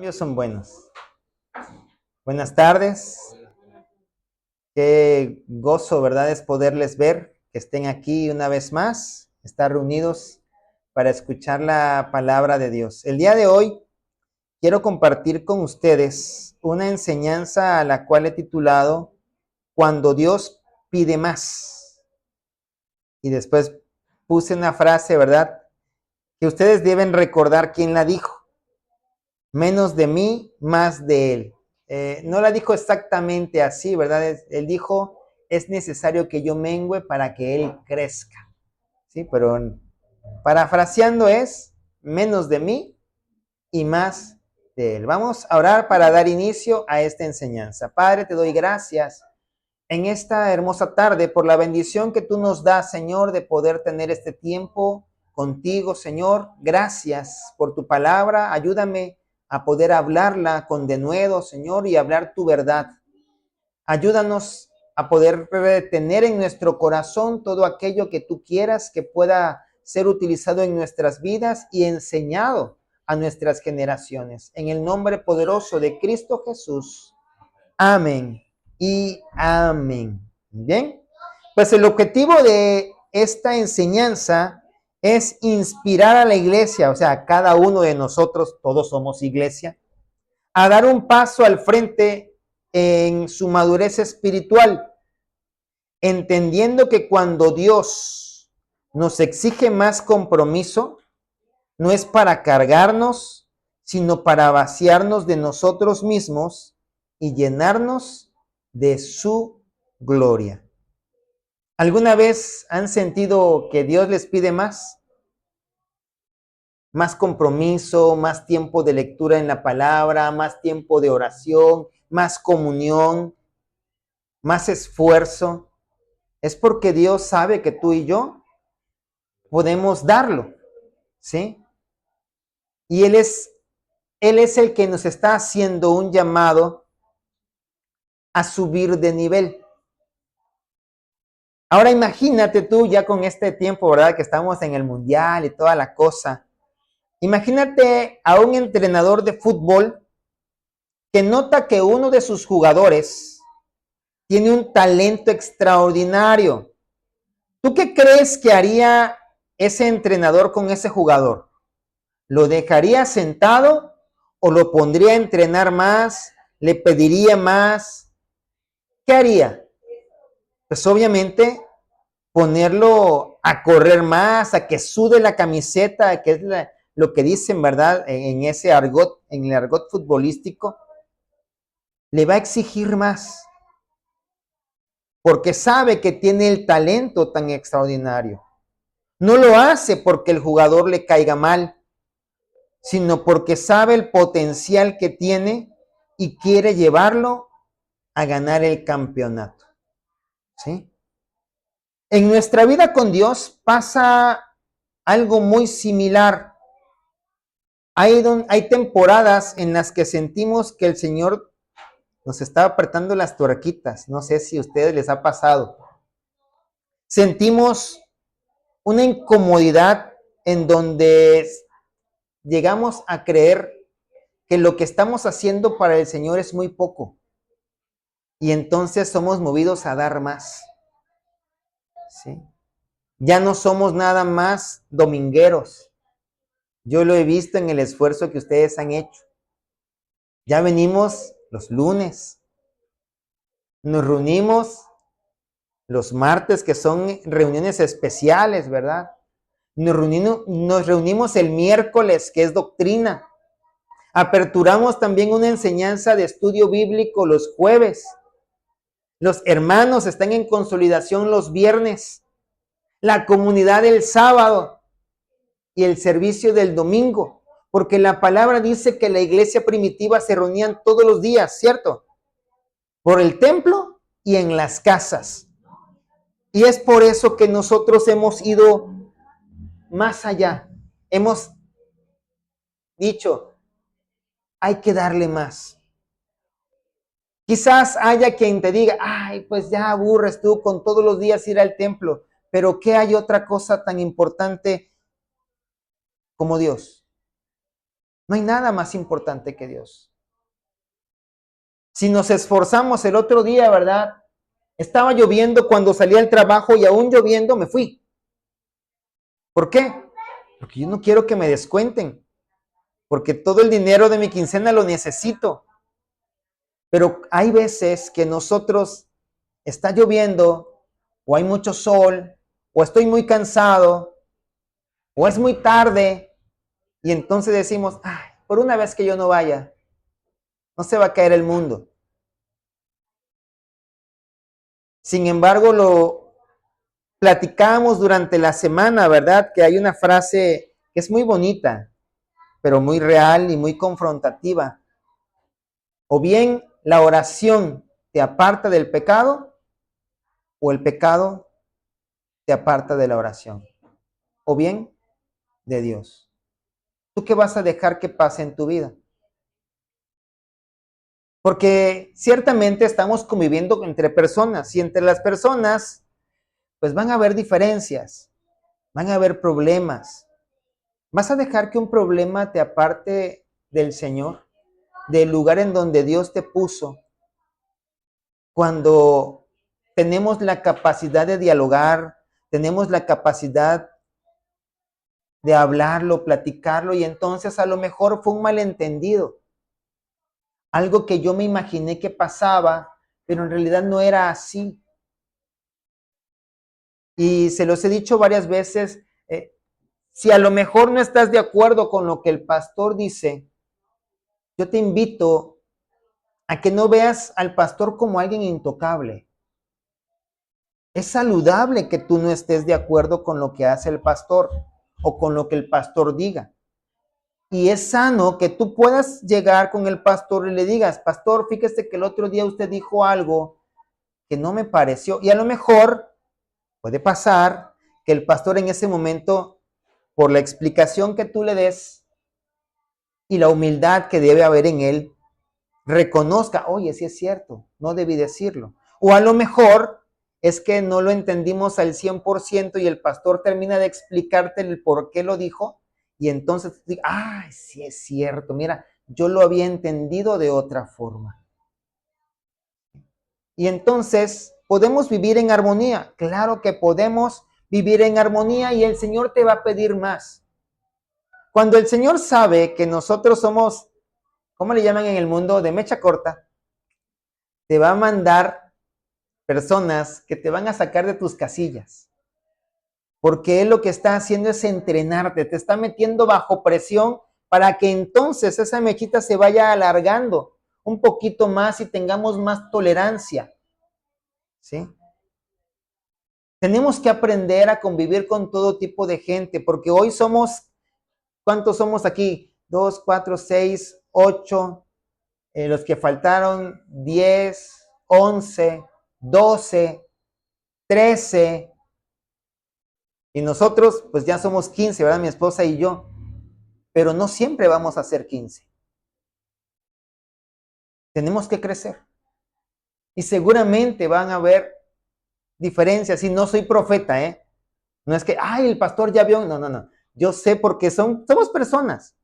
Cambios son buenos. Buenas tardes. Qué gozo, ¿verdad? Es poderles ver, que estén aquí una vez más, estar reunidos para escuchar la palabra de Dios. El día de hoy quiero compartir con ustedes una enseñanza a la cual he titulado Cuando Dios pide más. Y después puse una frase, ¿verdad? Que ustedes deben recordar quién la dijo. Menos de mí, más de Él. No la dijo exactamente así, ¿verdad? Él dijo, es necesario que yo mengüe para que Él crezca. Sí, pero parafraseando es, menos de mí y más de Él. Vamos a orar para dar inicio a esta enseñanza. Padre, te doy gracias en esta hermosa tarde por la bendición que tú nos das, Señor, de poder tener este tiempo contigo, Señor. Gracias por tu palabra. Ayúdame a poder hablarla con denuedo, Señor, y hablar tu verdad. Ayúdanos a poder retener en nuestro corazón todo aquello que tú quieras que pueda ser utilizado en nuestras vidas y enseñado a nuestras generaciones. En el nombre poderoso de Cristo Jesús. Amén y amén. Bien, pues el objetivo de esta enseñanza es inspirar a la iglesia, o sea, cada uno de nosotros, todos somos iglesia, a dar un paso al frente en su madurez espiritual, entendiendo que cuando Dios nos exige más compromiso, no es para cargarnos, sino para vaciarnos de nosotros mismos y llenarnos de su gloria. ¿Alguna vez han sentido que Dios les pide más? Más compromiso, más tiempo de lectura en la palabra, más tiempo de oración, más comunión, más esfuerzo. Es porque Dios sabe que tú y yo podemos darlo, ¿sí? Y Él es el que nos está haciendo un llamado a subir de nivel. Ahora imagínate tú ya con este tiempo, ¿verdad? Que estamos en el mundial y toda la cosa. Imagínate a un entrenador de fútbol que nota que uno de sus jugadores tiene un talento extraordinario. ¿Tú qué crees que haría ese entrenador con ese jugador? ¿Lo dejaría sentado o lo pondría a entrenar más? ¿Le pediría más? ¿Qué haría? Pues obviamente ponerlo a correr más, a que sude la camiseta, que es lo que dicen, ¿verdad? En ese argot, en el argot futbolístico, le va a exigir más, porque sabe que tiene el talento tan extraordinario. No lo hace porque el jugador le caiga mal, sino porque sabe el potencial que tiene y quiere llevarlo a ganar el campeonato. ¿Sí? En nuestra vida con Dios pasa algo muy similar. Hay temporadas en las que sentimos que el Señor nos está apretando las tuerquitas. No sé si a ustedes les ha pasado. Sentimos una incomodidad en donde llegamos a creer que lo que estamos haciendo para el Señor es muy poco. Y entonces somos movidos a dar más. ¿Sí? Ya no somos nada más domingueros. Yo lo he visto en el esfuerzo que ustedes han hecho. Ya venimos los lunes. Nos reunimos los martes, que son reuniones especiales, ¿verdad? Nos reunimos el miércoles, que es doctrina. Aperturamos también una enseñanza de estudio bíblico los jueves. Los hermanos están en consolidación los viernes. La comunidad el sábado y el servicio del domingo. Porque la palabra dice que la iglesia primitiva se reunían todos los días, ¿cierto? Por el templo y en las casas. Y es por eso que nosotros hemos ido más allá. Hemos dicho, hay que darle más. Quizás haya quien te diga, ay, pues ya aburres tú con todos los días ir al templo. Pero ¿qué hay otra cosa tan importante como Dios? No hay nada más importante que Dios. Si nos esforzamos el otro día, ¿verdad? Estaba lloviendo cuando salí al trabajo y aún lloviendo me fui. ¿Por qué? Porque yo no quiero que me descuenten, porque todo el dinero de mi quincena lo necesito. Pero hay veces que nosotros está lloviendo, o hay mucho sol, o estoy muy cansado, o es muy tarde, y entonces decimos, ay, por una vez que yo no vaya, no se va a caer el mundo. Sin embargo, lo platicamos durante la semana, ¿verdad? Que hay una frase que es muy bonita, pero muy real y muy confrontativa. O bien la oración te aparta del pecado, o el pecado te aparta de la oración. O bien de Dios. ¿Tú qué vas a dejar que pase en tu vida? Porque ciertamente estamos conviviendo entre personas y entre las personas pues van a haber diferencias, van a haber problemas. ¿Vas a dejar que un problema te aparte del Señor, del lugar en donde Dios te puso, cuando tenemos la capacidad de dialogar, tenemos la capacidad de hablarlo, platicarlo, y entonces a lo mejor fue un malentendido, algo que yo me imaginé que pasaba, pero en realidad no era así? Y se los he dicho varias veces, si a lo mejor no estás de acuerdo con lo que el pastor dice, yo te invito a que no veas al pastor como alguien intocable. Es saludable que tú no estés de acuerdo con lo que hace el pastor o con lo que el pastor diga. Y es sano que tú puedas llegar con el pastor y le digas, pastor, fíjese que el otro día usted dijo algo que no me pareció. Y a lo mejor puede pasar que el pastor en ese momento, por la explicación que tú le des y la humildad que debe haber en él, reconozca, oye, sí es cierto, no debí decirlo. O a lo mejor es que no lo entendimos al 100% y el pastor termina de explicarte el por qué lo dijo y entonces tú dices, ay, sí es cierto, mira, yo lo había entendido de otra forma. Y entonces, ¿podemos vivir en armonía? Claro que podemos vivir en armonía y el Señor te va a pedir más. Cuando el Señor sabe que nosotros somos, ¿cómo le llaman en el mundo? De mecha corta, te va a mandar personas que te van a sacar de tus casillas. Porque Él lo que está haciendo es entrenarte, te está metiendo bajo presión para que entonces esa mechita se vaya alargando un poquito más y tengamos más tolerancia. ¿Sí? Tenemos que aprender a convivir con todo tipo de gente, porque hoy somos, ¿cuántos somos aquí? 2, 4, 6, 8, los que faltaron, 10, 11, 12, 13, y nosotros pues ya somos 15, ¿verdad? Mi esposa y yo, pero no siempre vamos a ser 15. Tenemos que crecer. Y seguramente van a haber diferencias, y no soy profeta, ¿eh? No es que, ay, el pastor ya vio, no, no, no. Yo sé porque somos personas.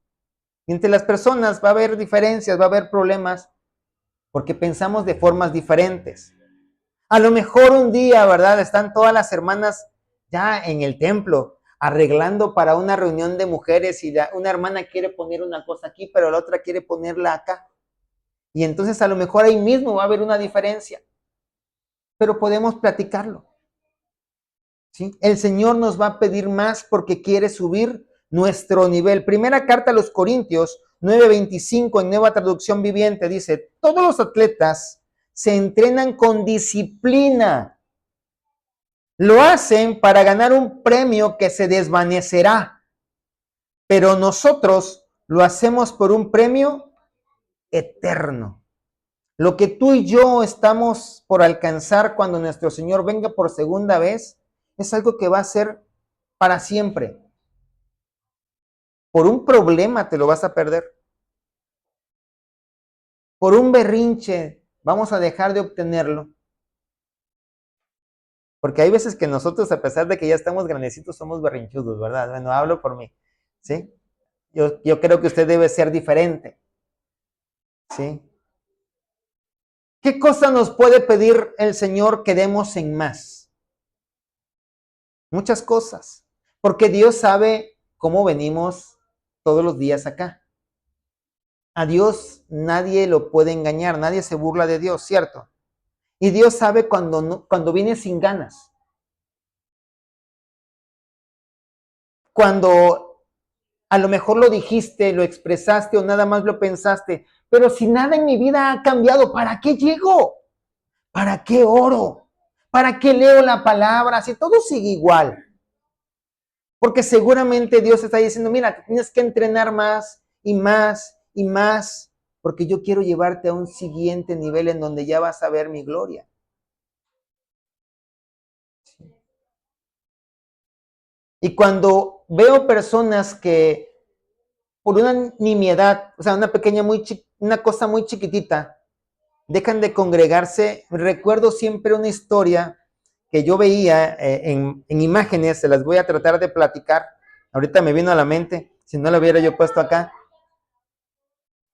Y entre las personas va a haber diferencias, va a haber problemas, porque pensamos de formas diferentes. A lo mejor un día, ¿verdad? Están todas las hermanas ya en el templo arreglando para una reunión de mujeres y una hermana quiere poner una cosa aquí, pero la otra quiere ponerla acá. Y entonces a lo mejor ahí mismo va a haber una diferencia, pero podemos platicarlo. ¿Sí? El Señor nos va a pedir más porque quiere subir nuestro nivel. Primera carta a los Corintios 9:25 en Nueva Traducción Viviente dice, todos los atletas se entrenan con disciplina. Lo hacen para ganar un premio que se desvanecerá, pero nosotros lo hacemos por un premio eterno. Lo que tú y yo estamos por alcanzar cuando nuestro Señor venga por segunda vez es algo que va a ser para siempre. Por un problema te lo vas a perder. Por un berrinche vamos a dejar de obtenerlo. Porque hay veces que nosotros, a pesar de que ya estamos grandecitos, somos berrinchudos, ¿verdad? Bueno, hablo por mí, ¿sí? Yo creo que usted debe ser diferente, ¿sí? ¿Qué cosa nos puede pedir el Señor que demos en más? Muchas cosas, porque Dios sabe cómo venimos todos los días acá. A Dios nadie lo puede engañar, nadie se burla de Dios, ¿cierto? Y Dios sabe cuando, cuando viene sin ganas, cuando a lo mejor lo dijiste, lo expresaste o nada más lo pensaste, pero si nada en mi vida ha cambiado, ¿para qué llego? ¿Para qué oro? ¿Para qué leo la palabra? Si todo sigue igual. Porque seguramente Dios está diciendo, mira, tienes que entrenar más y más y más, porque yo quiero llevarte a un siguiente nivel en donde ya vas a ver mi gloria. Y cuando veo personas que por una nimiedad, o sea, una pequeña, una cosa muy chiquitita, dejan de congregarse, recuerdo siempre una historia que yo veía en imágenes, se las voy a tratar de platicar. Ahorita me vino a la mente, si no la hubiera yo puesto acá.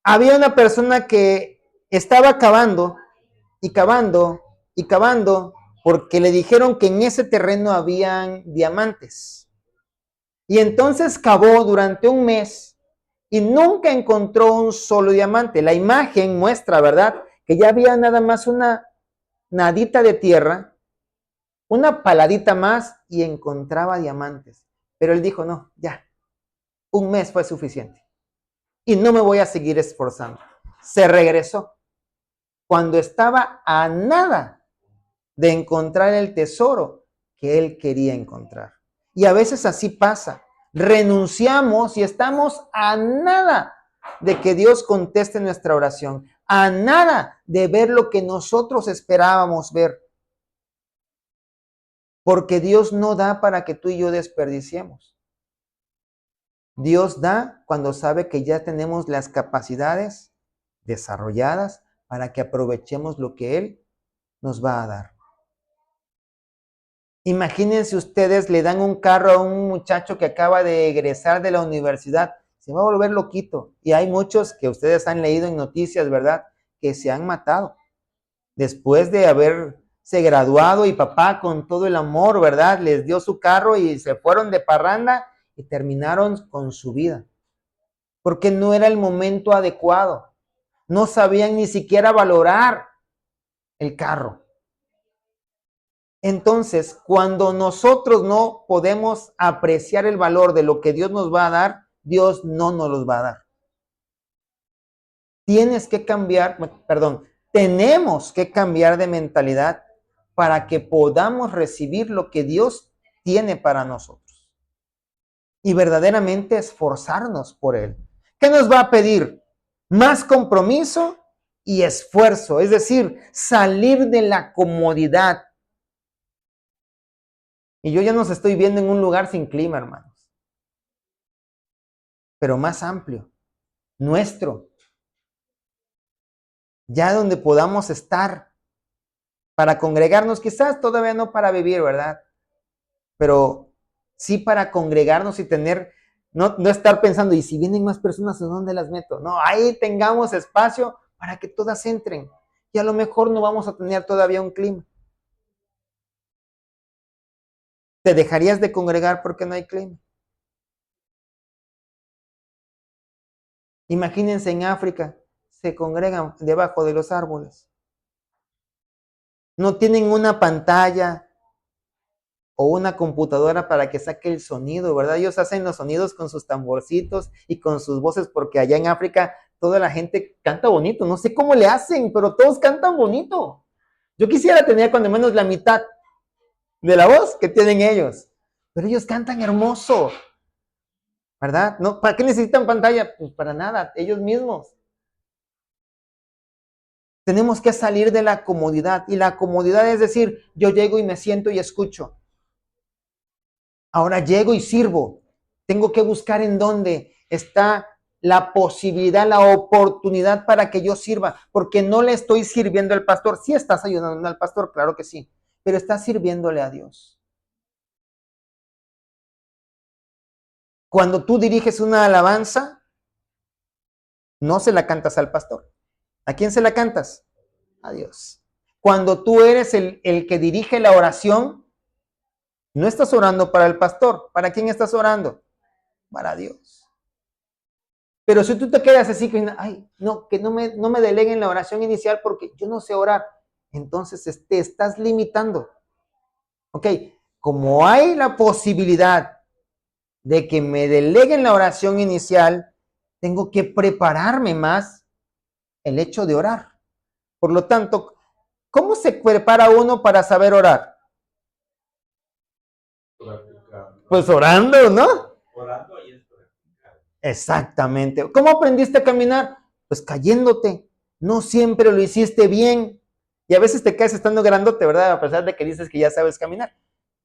Había una persona que estaba cavando y cavando y cavando porque le dijeron que en ese terreno habían diamantes. Y entonces cavó durante un mes y nunca encontró un solo diamante. La imagen muestra, ¿verdad? Que ya había nada más una nadita de tierra, una paladita más y encontraba diamantes. Pero él dijo, no, ya, un mes fue suficiente. Y no me voy a seguir esforzando. Se regresó cuando estaba a nada de encontrar el tesoro que él quería encontrar. Y a veces así pasa. Renunciamos y estamos a nada de que Dios conteste nuestra oración, a nada de ver lo que nosotros esperábamos ver. Porque Dios no da para que tú y yo desperdiciemos. Dios da cuando sabe que ya tenemos las capacidades desarrolladas para que aprovechemos lo que Él nos va a dar. Imagínense ustedes, le dan un carro a un muchacho que acaba de egresar de la universidad, se va a volver loquito. Y hay muchos que ustedes han leído en noticias, ¿verdad? Que se han matado después de haberse graduado y papá con todo el amor, ¿verdad? Les dio su carro y se fueron de parranda y terminaron con su vida. Porque no era el momento adecuado. No sabían ni siquiera valorar el carro. Entonces, cuando nosotros no podemos apreciar el valor de lo que Dios nos va a dar, Dios no nos los va a dar. Tenemos que cambiar de mentalidad para que podamos recibir lo que Dios tiene para nosotros. Y verdaderamente esforzarnos por Él. ¿Qué nos va a pedir? Más compromiso y esfuerzo, es decir, salir de la comodidad. Y yo ya nos estoy viendo en un lugar sin clima, hermanos, pero más amplio, nuestro, ya donde podamos estar para congregarnos, quizás todavía no para vivir, ¿verdad? Pero sí para congregarnos y tener, no estar pensando, y si vienen más personas, ¿a dónde las meto? No, ahí tengamos espacio para que todas entren. Y a lo mejor no vamos a tener todavía un clima. ¿Te dejarías de congregar porque no hay clima? Imagínense en África, se congregan debajo de los árboles. No tienen una pantalla o una computadora para que saque el sonido, ¿verdad? Ellos hacen los sonidos con sus tamborcitos y con sus voces, porque allá en África toda la gente canta bonito. No sé cómo le hacen, pero todos cantan bonito. Yo quisiera tener cuando menos la mitad de la voz que tienen ellos, pero ellos cantan hermoso, ¿verdad? No, ¿para qué necesitan pantalla? Pues para nada, ellos mismos. Tenemos que salir de la comodidad, y la comodidad es decir, yo llego y me siento y escucho. Ahora llego y sirvo. Tengo que buscar en dónde está la posibilidad, la oportunidad para que yo sirva, porque no le estoy sirviendo al pastor. Sí estás ayudando al pastor, claro que sí, pero estás sirviéndole a Dios. Cuando tú diriges una alabanza, no se la cantas al pastor. ¿A quién se la cantas? A Dios. Cuando tú eres el que dirige la oración, no estás orando para el pastor. ¿Para quién estás orando? Para Dios. Pero si tú te quedas así, que, ay, no, que no me deleguen la oración inicial porque yo no sé orar, entonces te estás limitando. Ok, como hay la posibilidad de que me deleguen la oración inicial, tengo que prepararme más el hecho de orar. Por lo tanto, ¿cómo se prepara uno para saber orar? Pues orando, ¿no? Orando y es practicar. Exactamente. ¿Cómo aprendiste a caminar? Pues cayéndote. No siempre lo hiciste bien. Y a veces te caes estando grandote, ¿verdad? A pesar de que dices que ya sabes caminar.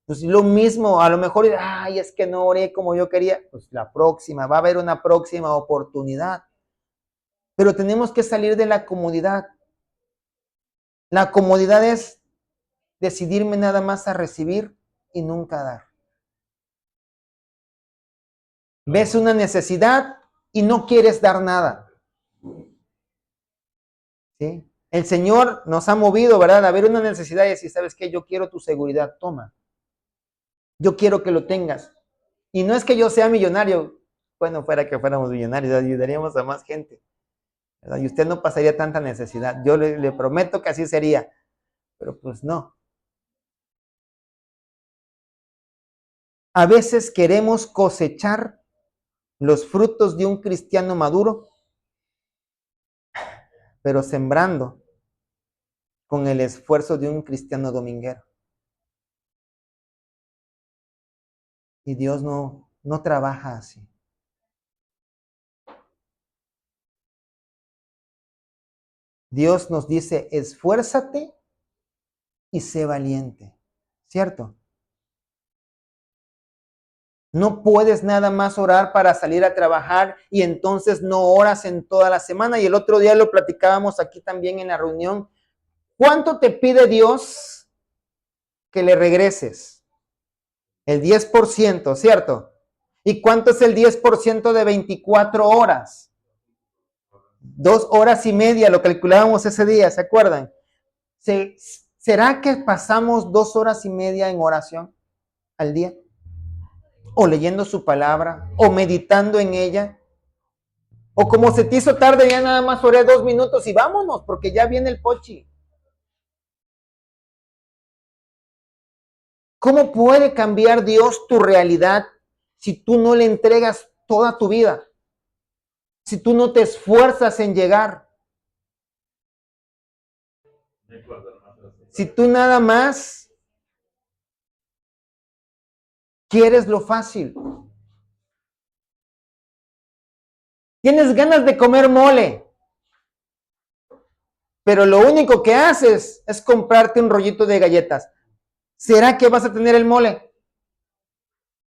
Pues lo mismo, a lo mejor, ay, es que no oré como yo quería. Pues la próxima, va a haber una próxima oportunidad. Pero tenemos que salir de la comodidad. La comodidad es decidirme nada más a recibir y nunca dar. Ves una necesidad y no quieres dar nada. ¿Sí? El Señor nos ha movido, ¿verdad? A ver una necesidad y decir, ¿sabes qué? Yo quiero tu seguridad, toma. Yo quiero que lo tengas. Y no es que yo sea millonario. Bueno, fuera que fuéramos millonarios, ayudaríamos a más gente, ¿verdad? Y usted no pasaría tanta necesidad. Yo le prometo que así sería. Pero pues no. A veces queremos cosechar los frutos de un cristiano maduro, pero sembrando con el esfuerzo de un cristiano dominguero. Y Dios no trabaja así. Dios nos dice, esfuérzate y sé valiente, ¿cierto? No puedes nada más orar para salir a trabajar y entonces no oras en toda la semana. Y el otro día lo platicábamos aquí también en la reunión. ¿Cuánto te pide Dios que le regreses? El 10%, ¿cierto? ¿Y cuánto es el 10% de 24 horas? 2 horas y media, lo calculábamos ese día, ¿se acuerdan? ¿Será que pasamos 2 horas y media en oración al día? ¿O leyendo su palabra? ¿O meditando en ella? ¿O como se te hizo tarde, ya nada más oré 2 minutos y vámonos, porque ya viene el pochi? ¿Cómo puede cambiar Dios tu realidad si tú no le entregas toda tu vida? Si tú no te esfuerzas en llegar. Si tú nada más quieres lo fácil. Tienes ganas de comer mole, pero lo único que haces es comprarte un rollito de galletas. ¿Será que vas a tener el mole?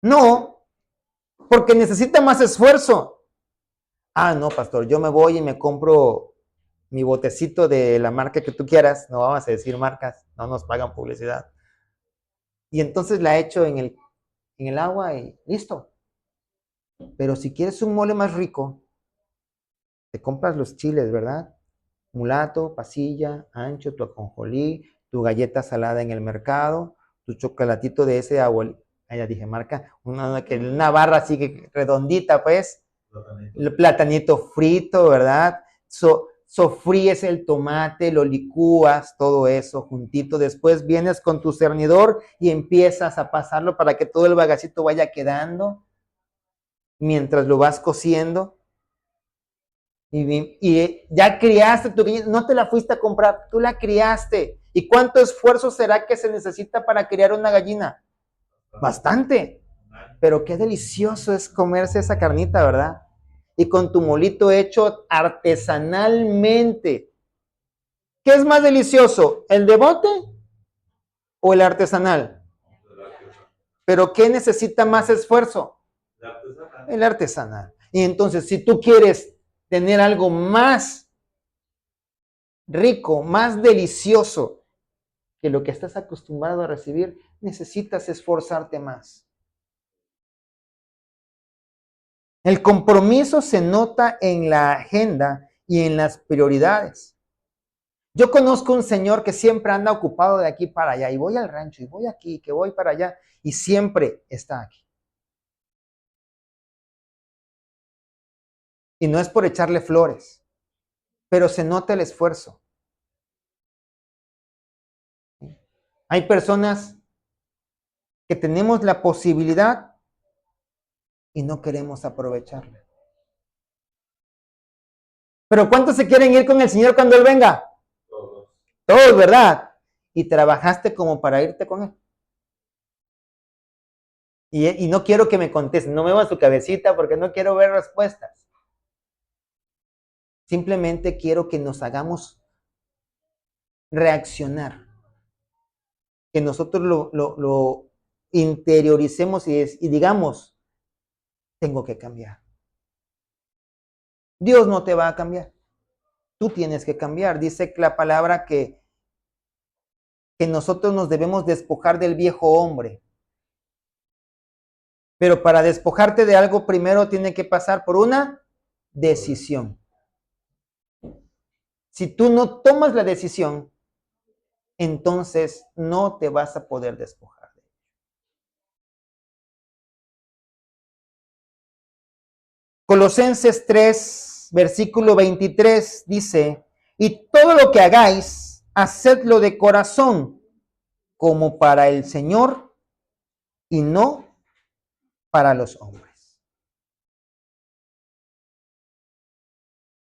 No, porque necesita más esfuerzo. Ah, no, pastor, yo me voy y me compro mi botecito de la marca que tú quieras. No vamos a decir marcas, no nos pagan publicidad. Y entonces la echo en el agua y listo. Pero si quieres un mole más rico, te compras los chiles, ¿verdad? Mulato, pasilla, ancho, tu ajonjolí, tu galleta salada en el mercado, tu chocolatito de ese abuelito. Ya dije marca, una barra así que redondita, pues. El platanito frito, ¿verdad? Sofríes el tomate, lo licúas, todo eso juntito. Después vienes con tu cernidor y empiezas a pasarlo para que todo el bagacito vaya quedando mientras lo vas cociendo. Y ya criaste tu gallina, no te la fuiste a comprar, tú la criaste. ¿Y cuánto esfuerzo será que se necesita para criar una gallina? Bastante. Pero qué delicioso es comerse esa carnita, ¿verdad? Y con tu molito hecho artesanalmente. ¿Qué es más delicioso, el de bote o el artesanal? Pero ¿qué necesita más esfuerzo? El artesanal. Y entonces, si tú quieres tener algo más rico, más delicioso que lo que estás acostumbrado a recibir, necesitas esforzarte más. El compromiso se nota en la agenda y en las prioridades. Yo conozco un señor que siempre anda ocupado de aquí para allá, y voy al rancho, y voy aquí, que voy para allá, y siempre está aquí. Y no es por echarle flores, pero se nota el esfuerzo. Hay personas que tenemos la posibilidad y no queremos aprovecharla. Pero ¿cuántos se quieren ir con el Señor cuando Él venga? Todos. Todos, ¿verdad? Y trabajaste como para irte con Él. Y no quiero que me contesten, no me mueva su cabecita porque no quiero ver respuestas. Simplemente quiero que nos hagamos reaccionar. Que nosotros lo interioricemos y digamos, tengo que cambiar. Dios no te va a cambiar. Tú tienes que cambiar. Dice la palabra que nosotros nos debemos despojar del viejo hombre. Pero para despojarte de algo, primero tiene que pasar por una decisión. Si tú no tomas la decisión, entonces no te vas a poder despojar. Colosenses 3, versículo 23 dice, y todo lo que hagáis, hacedlo de corazón, como para el Señor y no para los hombres.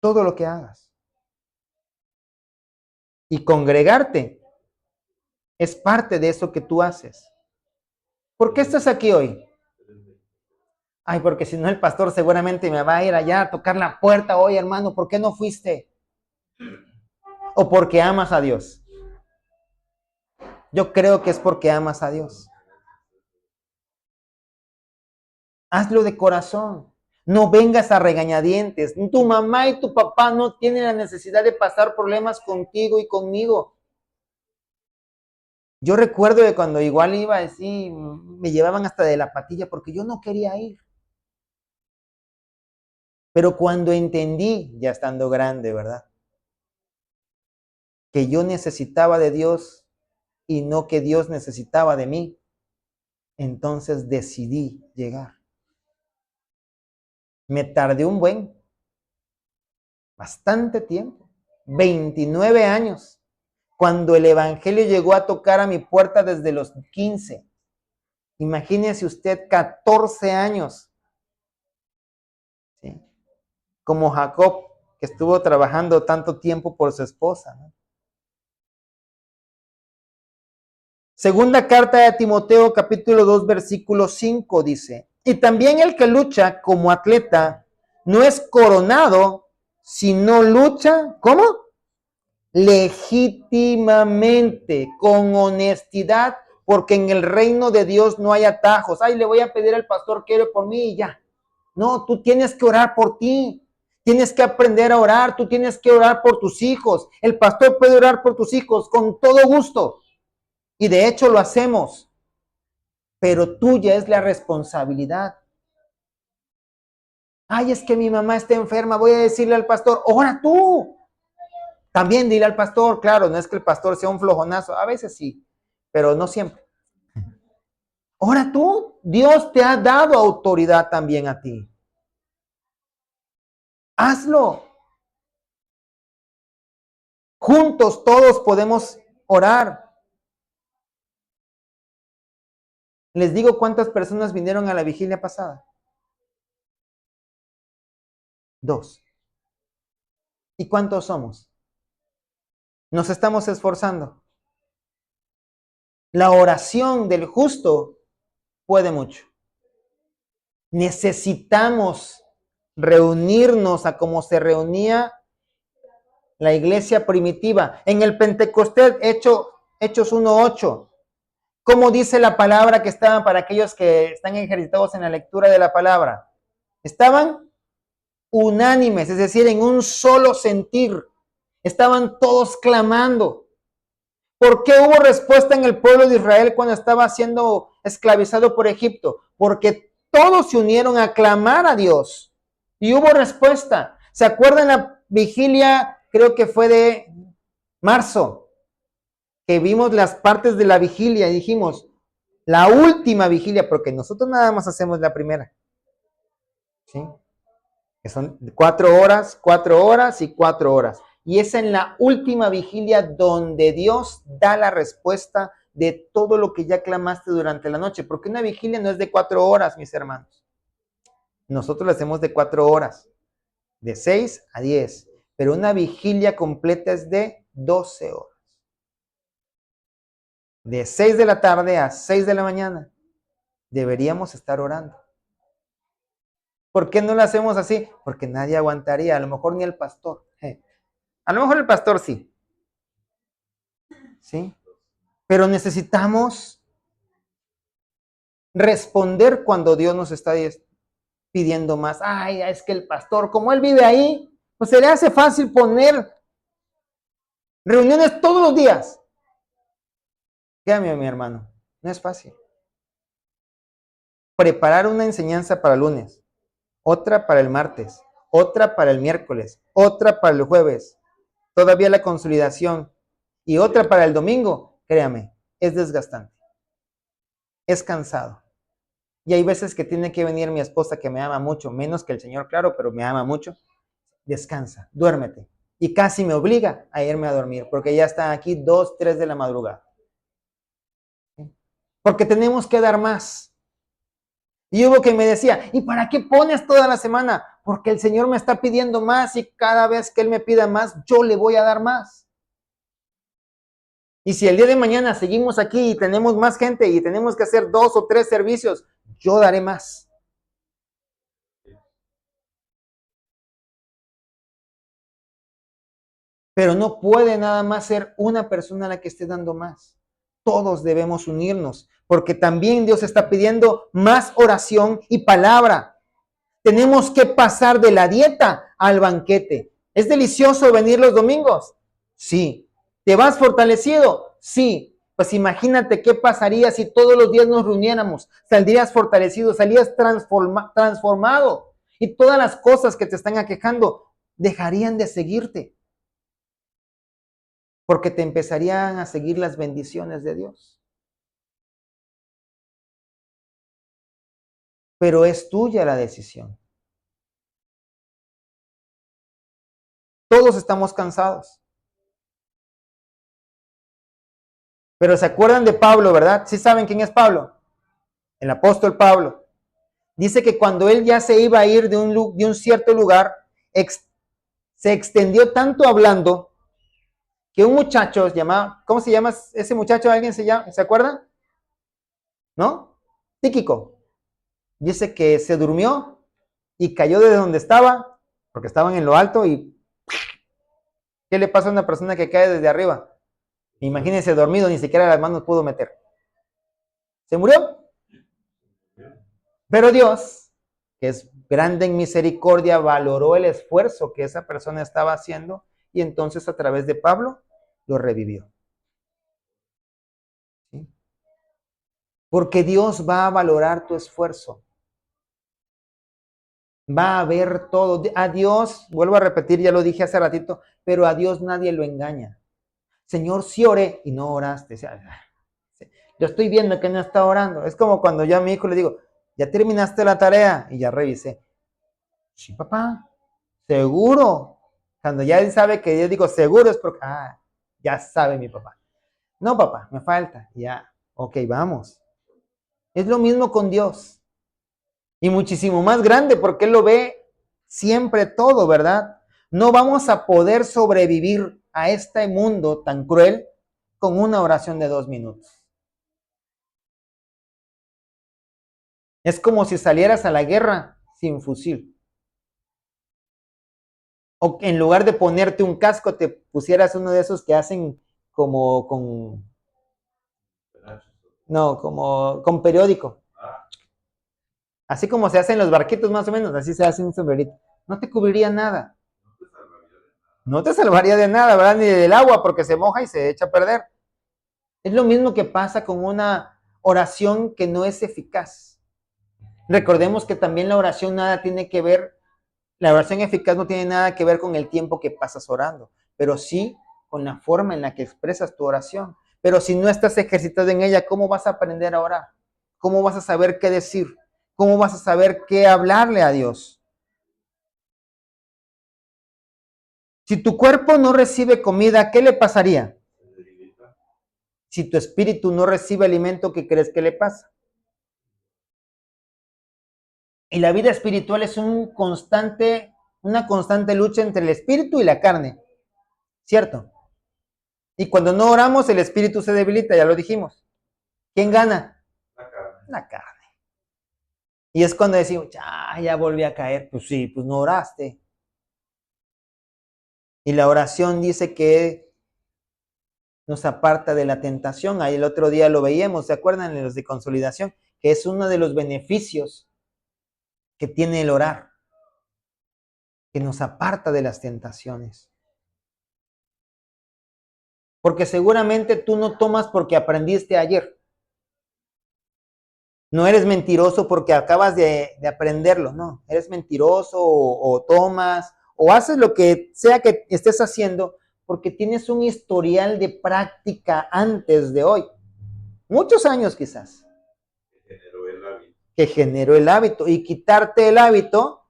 Todo lo que hagas. Y congregarte es parte de eso que tú haces. ¿Por qué estás aquí hoy? Ay, porque si no el pastor seguramente me va a ir allá a tocar la puerta. Oye, hermano, ¿por qué no fuiste? ¿O porque amas a Dios? Yo creo que es porque amas a Dios. Hazlo de corazón. No vengas a regañadientes. Tu mamá y tu papá no tienen la necesidad de pasar problemas contigo y conmigo. Yo recuerdo que cuando igual iba así, me llevaban hasta de la patilla porque yo no quería ir. Pero cuando entendí, ya estando grande, ¿verdad? Que yo necesitaba de Dios y no que Dios necesitaba de mí, entonces decidí llegar. Me tardé bastante tiempo, 29 años, cuando el evangelio llegó a tocar a mi puerta desde los 15. Imagínese usted 14 años, ¿sí? Como Jacob, que estuvo trabajando tanto tiempo por su esposa, ¿no? Segunda carta de Timoteo, capítulo 2, versículo 5 dice, y también el que lucha como atleta no es coronado, sino lucha, ¿cómo? Legítimamente, con honestidad, porque en el reino de Dios no hay atajos. Ay, le voy a pedir al pastor que ore por mí y ya. No, tú tienes que orar por ti. Tienes que aprender a orar. Tú tienes que orar por tus hijos. El pastor puede orar por tus hijos con todo gusto. Y de hecho lo hacemos. Pero tuya es la responsabilidad. Ay, es que mi mamá está enferma. Voy a decirle al pastor, ora tú. También dile al pastor, claro, no es que el pastor sea un flojonazo, a veces sí, pero no siempre. Ora tú, Dios te ha dado autoridad también a ti. Hazlo. Juntos todos podemos orar. Les digo cuántas personas vinieron a la vigilia pasada. 2. ¿Y cuántos somos? Nos estamos esforzando. La oración del justo puede mucho. Necesitamos reunirnos a como se reunía la iglesia primitiva. En el Pentecostés, Hechos 1:8. ¿Cómo dice la palabra que estaban para aquellos que están ejercitados en la lectura de la palabra? Estaban unánimes, es decir, en un solo sentir. Estaban todos clamando. ¿Por qué hubo respuesta en el pueblo de Israel cuando estaba siendo esclavizado por Egipto? Porque todos se unieron a clamar a Dios y hubo respuesta. ¿Se acuerdan la vigilia? Creo que fue de marzo, que vimos las partes de la vigilia y dijimos, la última vigilia, porque nosotros nada más hacemos la primera. ¿Sí? Que son 4 horas, 4 horas y 4 horas. Y es en la última vigilia donde Dios da la respuesta de todo lo que ya clamaste durante la noche. Porque una vigilia no es de 4 horas, mis hermanos. Nosotros la hacemos de 4 horas, de 6 a 10. Pero una vigilia completa es de 12 horas. De 6 de la tarde a 6 de la mañana. Deberíamos estar orando. ¿Por qué no lo hacemos así? Porque nadie aguantaría, a lo mejor ni el pastor. A lo mejor el pastor sí. ¿Sí? Pero necesitamos responder cuando Dios nos está pidiendo más. Ay, es que el pastor, como él vive ahí, pues se le hace fácil poner reuniones todos los días. Créame, mi hermano, no es fácil. Preparar una enseñanza para el lunes, otra para el martes, otra para el miércoles, otra para el jueves, todavía la consolidación y otra para el domingo, créame, es desgastante, es cansado. Y hay veces que tiene que venir mi esposa que me ama mucho, menos que el Señor, claro, pero me ama mucho. Descansa, duérmete. Y casi me obliga a irme a dormir, porque ya están aquí 2, 3 de la madrugada. Porque tenemos que dar más. Y hubo que me decía, ¿y para qué pones toda la semana? Porque el Señor me está pidiendo más y cada vez que Él me pida más, yo le voy a dar más. Y si el día de mañana seguimos aquí y tenemos más gente y tenemos que hacer 2 o 3 servicios, yo daré más. Pero no puede nada más ser una persona la que esté dando más. Todos debemos unirnos, porque también Dios está pidiendo más oración y palabra. Tenemos que pasar de la dieta al banquete. ¿Es delicioso venir los domingos? Sí. ¿Te vas fortalecido? Sí. Pues imagínate qué pasaría si todos los días nos reuniéramos. Saldrías fortalecido, salías transformado. Y todas las cosas que te están aquejando dejarían de seguirte. Porque te empezarían a seguir las bendiciones de Dios. Pero es tuya la decisión. Todos estamos cansados. Pero se acuerdan de Pablo, ¿verdad? ¿Sí saben quién es Pablo? El apóstol Pablo. Dice que cuando él ya se iba a ir de un cierto lugar, se extendió tanto hablando que un muchacho llamado, ¿cómo se llama ese muchacho? ¿Alguien se acuerda? ¿No? Tíquico. Dice que se durmió y cayó desde donde estaba, porque estaban en lo alto y ¿qué le pasa a una persona que cae desde arriba? Imagínense dormido, ni siquiera las manos pudo meter. ¿Se murió? Pero Dios, que es grande en misericordia, valoró el esfuerzo que esa persona estaba haciendo y entonces a través de Pablo lo revivió. ¿Sí? Porque Dios va a valorar tu esfuerzo. Va a ver todo. A Dios, vuelvo a repetir, ya lo dije hace ratito, pero a Dios nadie lo engaña. Señor, sí oré y no oraste. Yo estoy viendo que no está orando. Es como cuando yo a mi hijo le digo, ¿ya terminaste la tarea? Y ya revisé. Sí, papá, seguro. Cuando ya él sabe que yo digo seguro es porque, ya sabe mi papá. No, papá, me falta. Ya, ok, vamos. Es lo mismo con Dios. Y muchísimo más grande porque Él lo ve siempre todo, ¿verdad? No vamos a poder sobrevivir a este mundo tan cruel con una oración de 2 minutos. Es como si salieras a la guerra sin fusil. O en lugar de ponerte un casco, te pusieras uno de esos que hacen como con periódico. Así como se hacen los barquitos más o menos, así se hace un sombrerito. No te cubriría nada. No te salvaría de nada, ¿verdad? Ni del agua porque se moja y se echa a perder. Es lo mismo que pasa con una oración que no es eficaz. Recordemos que también la oración nada tiene que ver, la oración eficaz no tiene nada que ver con el tiempo que pasas orando, pero sí con la forma en la que expresas tu oración. Pero si no estás ejercitado en ella, ¿cómo vas a aprender a orar? ¿Cómo vas a saber qué decir? ¿Cómo vas a saber qué hablarle a Dios? Si tu cuerpo no recibe comida, ¿qué le pasaría? Si tu espíritu no recibe alimento, ¿qué crees que le pasa? Y la vida espiritual es una constante lucha entre el espíritu y la carne, ¿cierto? Y cuando no oramos, el espíritu se debilita, ya lo dijimos. ¿Quién gana? La carne. La carne. Y es cuando decimos, ya volví a caer. Pues sí, pues no oraste. Y la oración dice que nos aparta de la tentación. Ahí el otro día lo veíamos, ¿se acuerdan? En los de consolidación, que es uno de los beneficios que tiene el orar, que nos aparta de las tentaciones. Porque seguramente tú no tomas porque aprendiste ayer. No eres mentiroso porque acabas de aprenderlo, no. Eres mentiroso o tomas o haces lo que sea que estés haciendo porque tienes un historial de práctica antes de hoy. Muchos años quizás. Que generó el hábito. Y quitarte el hábito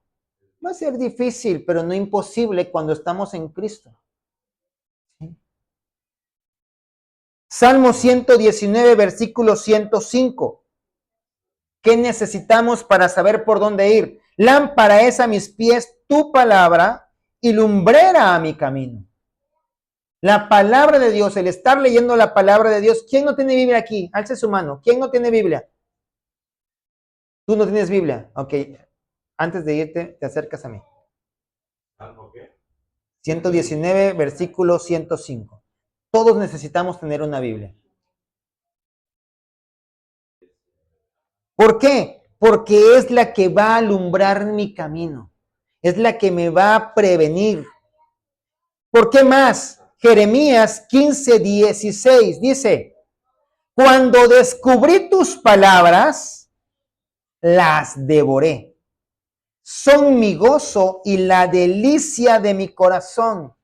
va a ser difícil, pero no imposible cuando estamos en Cristo. ¿Sí? Salmo 119, versículo 105. ¿Qué necesitamos para saber por dónde ir? Lámpara es a mis pies tu palabra y lumbrera a mi camino. La palabra de Dios, el estar leyendo la palabra de Dios. ¿Quién no tiene Biblia aquí? Alce su mano. ¿Quién no tiene Biblia? Tú no tienes Biblia. Ok. Antes de irte, te acercas a mí. ¿Algo qué? 119, versículo 105. Todos necesitamos tener una Biblia. ¿Por qué? Porque es la que va a alumbrar mi camino. Es la que me va a prevenir. ¿Por qué más? Jeremías 15:16 dice, cuando descubrí tus palabras, las devoré. Son mi gozo y la delicia de mi corazón,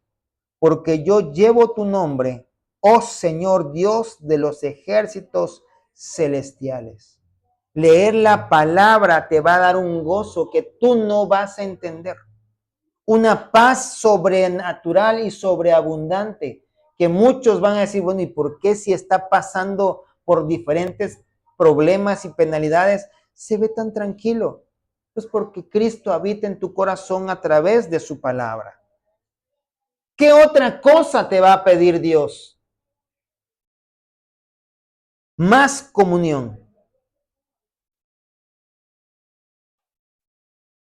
porque yo llevo tu nombre, oh Señor Dios de los ejércitos celestiales. Leer la palabra te va a dar un gozo que tú no vas a entender. Una paz sobrenatural y sobreabundante, que muchos van a decir, bueno, ¿y por qué si está pasando por diferentes problemas y penalidades, se ve tan tranquilo? Pues porque Cristo habita en tu corazón a través de su palabra. ¿Qué otra cosa te va a pedir Dios? Más comunión.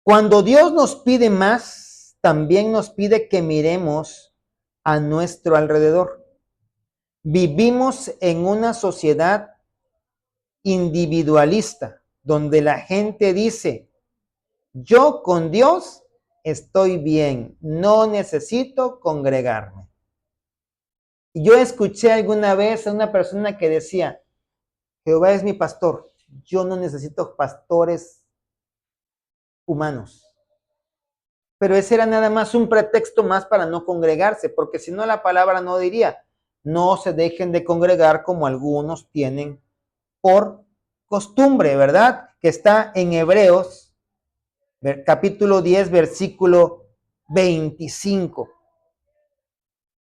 Cuando Dios nos pide más, también nos pide que miremos a nuestro alrededor. Vivimos en una sociedad individualista, donde la gente dice, yo con Dios estoy bien, no necesito congregarme. Yo escuché alguna vez a una persona que decía, Jehová es mi pastor, yo no necesito pastores humanos. Pero ese era nada más un pretexto más para no congregarse, porque si no la palabra no diría, no se dejen de congregar como algunos tienen por costumbre, ¿verdad? Que está en Hebreos, capítulo 10, versículo 25.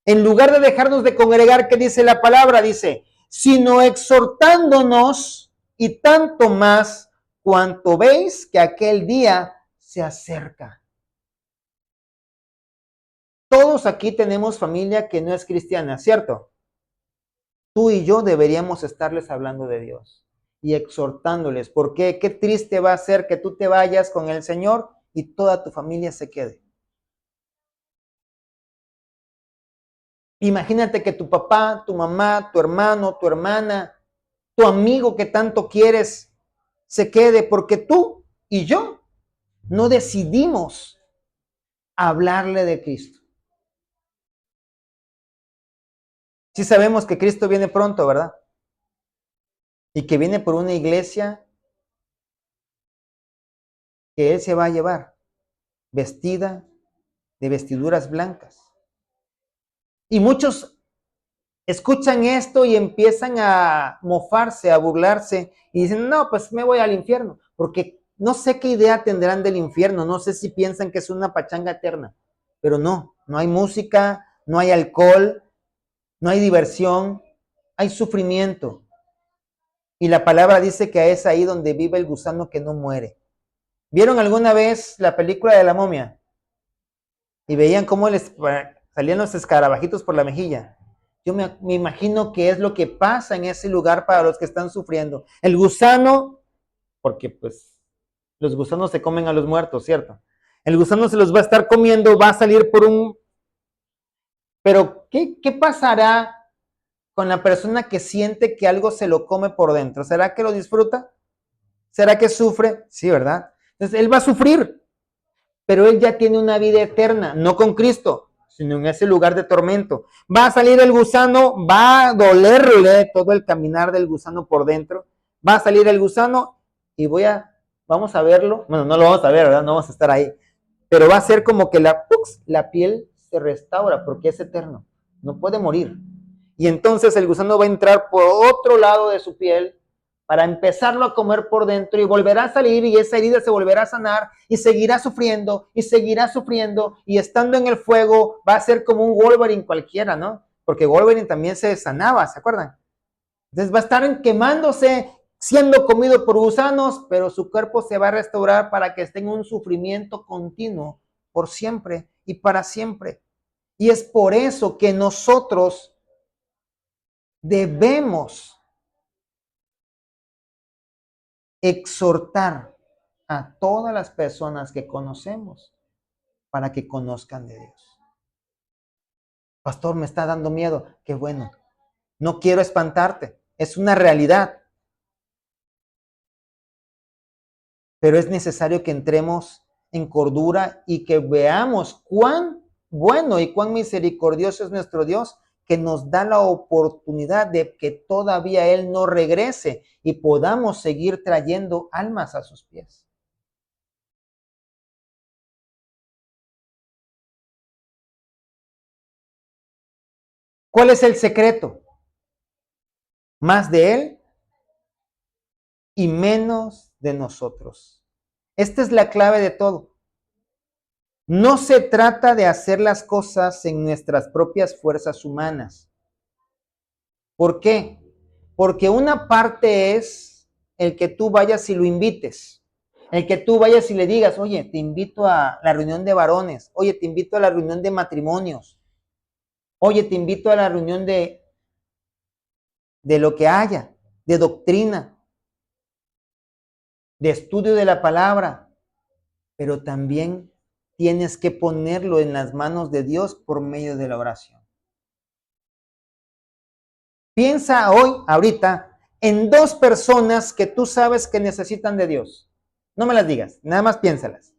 En lugar de dejarnos de congregar, ¿qué dice la palabra? Dice, sino exhortándonos y tanto más cuanto veis que aquel día se acerca. Todos aquí tenemos familia que no es cristiana, ¿cierto? Tú y yo deberíamos estarles hablando de Dios y exhortándoles. ¿Por qué? Qué triste va a ser que tú te vayas con el Señor y toda tu familia se quede. Imagínate que tu papá, tu mamá, tu hermano, tu hermana, tu amigo que tanto quieres, se quede porque tú y yo no decidimos hablarle de Cristo. Sí sabemos que Cristo viene pronto, ¿verdad? Y que viene por una iglesia que Él se va a llevar, vestida de vestiduras blancas. Y muchos escuchan esto y empiezan a mofarse, a burlarse y dicen, no, pues me voy al infierno, porque no sé qué idea tendrán del infierno, no sé si piensan que es una pachanga eterna, pero no hay música, no hay alcohol, no hay diversión, hay sufrimiento. Y la palabra dice que es ahí donde vive el gusano que no muere. ¿Vieron alguna vez la película de la momia? Y veían cómo les salían los escarabajitos por la mejilla. Yo me imagino que es lo que pasa en ese lugar para los que están sufriendo. El gusano, porque pues los gusanos se comen a los muertos, ¿cierto? El gusano se los va a estar comiendo, va a salir por un... Pero, ¿qué pasará con la persona que siente que algo se lo come por dentro? ¿Será que lo disfruta? ¿Será que sufre? Sí, ¿verdad? Entonces, él va a sufrir, pero él ya tiene una vida eterna, no con Cristo, sino en ese lugar de tormento. Va a salir el gusano, va a dolerle todo el caminar del gusano por dentro, va a salir el gusano y vamos a verlo, bueno, no lo vamos a ver, ¿verdad? No vamos a estar ahí, pero va a ser como que la piel se restaura porque es eterno, no puede morir. Y entonces el gusano va a entrar por otro lado de su piel para empezarlo a comer por dentro y volverá a salir y esa herida se volverá a sanar y seguirá sufriendo y estando en el fuego va a ser como un Wolverine cualquiera, ¿no? Porque Wolverine también se sanaba, ¿se acuerdan? Entonces va a estar quemándose, siendo comido por gusanos, pero su cuerpo se va a restaurar para que esté en un sufrimiento continuo por siempre y para siempre. Y es por eso que nosotros debemos exhortar a todas las personas que conocemos para que conozcan de Dios. Pastor, me está dando miedo. Qué bueno. No quiero espantarte. Es una realidad. Pero es necesario que entremos en cordura y que veamos cuán bueno y cuán misericordioso es nuestro Dios, que nos da la oportunidad de que todavía Él no regrese y podamos seguir trayendo almas a sus pies. ¿Cuál es el secreto? Más de Él y menos de nosotros. Esta es la clave de todo. No se trata de hacer las cosas en nuestras propias fuerzas humanas. ¿Por qué? Porque una parte es el que tú vayas y lo invites. El que tú vayas y le digas, oye, te invito a la reunión de varones. Oye, te invito a la reunión de matrimonios. Oye, te invito a la reunión de lo que haya, de doctrina, de estudio de la palabra. Pero también tienes que ponerlo en las manos de Dios por medio de la oración. Piensa hoy, ahorita, en 2 personas que tú sabes que necesitan de Dios. No me las digas, nada más piénsalas.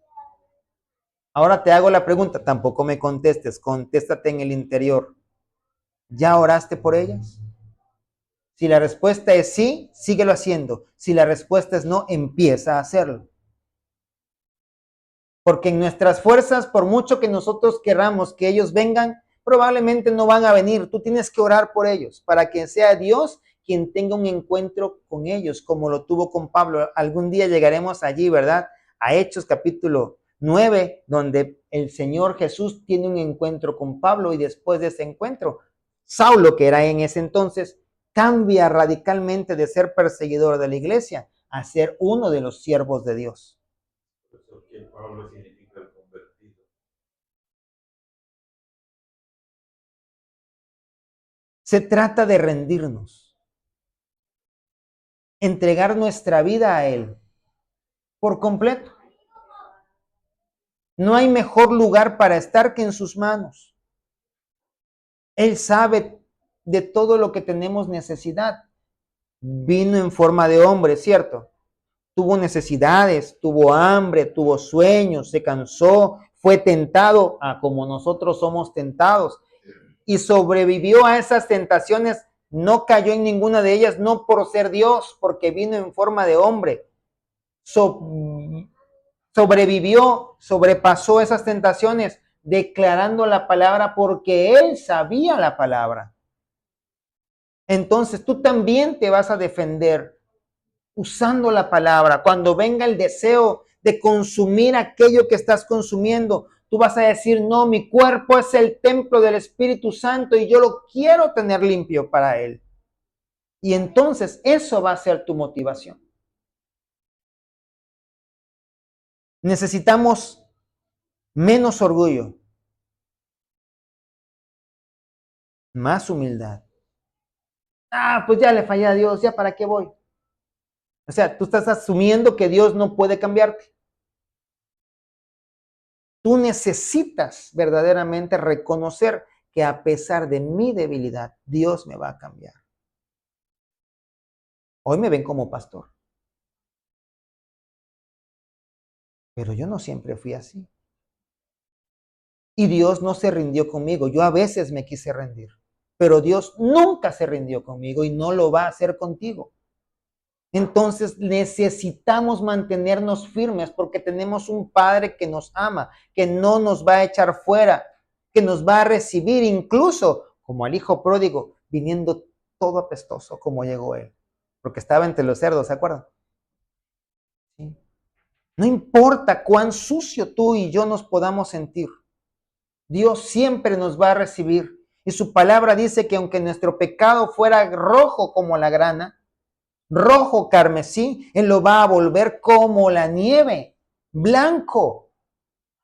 Ahora te hago la pregunta, tampoco me contestes, contéstate en el interior. ¿Ya oraste por ellas? Si la respuesta es sí, síguelo haciendo. Si la respuesta es no, empieza a hacerlo. Porque en nuestras fuerzas, por mucho que nosotros queramos que ellos vengan, probablemente no van a venir. Tú tienes que orar por ellos para que sea Dios quien tenga un encuentro con ellos, como lo tuvo con Pablo. Algún día llegaremos allí, ¿verdad? A Hechos capítulo 9, donde el Señor Jesús tiene un encuentro con Pablo y después de ese encuentro, Saulo, que era en ese entonces, cambia radicalmente de ser perseguidor de la iglesia a ser uno de los siervos de Dios. Eso que Pablo significa el convertido. Se trata de rendirnos, entregar nuestra vida a Él por completo. No hay mejor lugar para estar que en sus manos. Él sabe de todo lo que tenemos necesidad. Vino en forma de hombre, ¿cierto? Tuvo necesidades, tuvo hambre, tuvo sueños, se cansó, fue tentado como nosotros somos tentados y sobrevivió a esas tentaciones. No cayó en ninguna de ellas, no por ser Dios, porque vino en forma de hombre. sobrevivió, sobrepasó esas tentaciones, declarando la palabra porque él sabía la palabra. Entonces tú también te vas a defender usando la palabra. Cuando venga el deseo de consumir aquello que estás consumiendo, tú vas a decir, no, mi cuerpo es el templo del Espíritu Santo y yo lo quiero tener limpio para él. Y entonces eso va a ser tu motivación. Necesitamos menos orgullo, más humildad. Pues ya le fallé a Dios, ya para qué voy. O sea, tú estás asumiendo que Dios no puede cambiarte. Tú necesitas verdaderamente reconocer que a pesar de mi debilidad, Dios me va a cambiar. Hoy me ven como pastor, pero yo no siempre fui así. Y Dios no se rindió conmigo. Yo a veces me quise rendir, pero Dios nunca se rindió conmigo y no lo va a hacer contigo. Entonces necesitamos mantenernos firmes porque tenemos un Padre que nos ama, que no nos va a echar fuera, que nos va a recibir incluso como al hijo pródigo, viniendo todo apestoso como llegó él, porque estaba entre los cerdos, ¿se acuerdan? ¿Sí? No importa cuán sucio tú y yo nos podamos sentir, Dios siempre nos va a recibir. Y su palabra dice que aunque nuestro pecado fuera rojo como la grana, rojo carmesí, Él lo va a volver como la nieve, blanco.